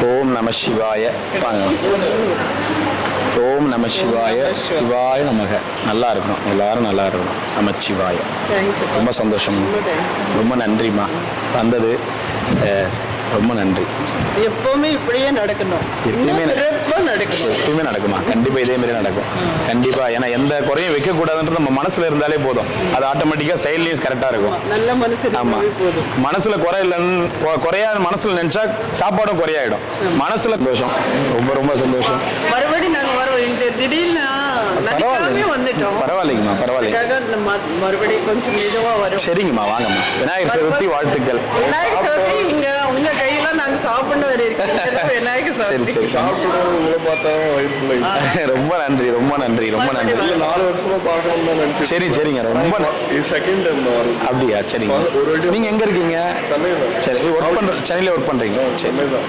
ஓம் நம சிவாய. ஓம் நம சிவாய. சிவாய நமக. நல்லா இருக்கணும், எல்லாரும் நல்லா இருக்கணும். நமச்சிவாய. ரொம்ப சந்தோஷம், ரொம்ப நன்றிம்மா வந்தது. ரொம்ப நன்றி. எப்பவுமே இப்படியே நடக்கணும், எப்பவுமே நடக்குமா? கண்டிப்பா இதே மாதிரி நடக்கும் கண்டிப்பா. ஏன்னா எந்த குறையும் வைக்க கூடாதுன்றது நம்ம மனசுல இருந்தாலே போதும், அது ஆட்டோமேட்டிக்கா செயல்லையும் கரெக்டா இருக்கும். நல்ல மனசு. ஆமா, மனசுல குறை இல்லைன்னு குறையாது மனசுல நினைச்சா சாப்பாடும் குறையாயிடும். மனசுல சந்தோஷம், ரொம்ப ரொம்ப சந்தோஷம். மறுபடியும் நாங்க வரோம். திடீர்னு பரவாயில்லைங்கம்மா, பரவாயில்லைங்க. மறுபடியும் கொஞ்சம் மெதுவா வரும். சரிங்கம்மா, வாங்கம்மா. விநாயகர் சதுர்த்தி வாழ்த்துக்கள். விநாயகர் சதுர்த்தி இங்க உங்க கையில நாங்க சாப்பிட விநாயகர் சதுர்த்தி ரொம்ப நன்றி, ரொம்ப நன்றி, ரொம்ப நன்றி. 4 வருஷமா பார்க்கணும். சரி சரிங்க, ரொம்ப செகண்ட் டைம் அப்படியா? சரிங்க. நீங்க எங்க இருக்கீங்க? சென்னையில. சரி, ஒர்க் பண்ற சென்னையில ஒர்க் பண்றீங்க? சரி, தேங்க்யூ.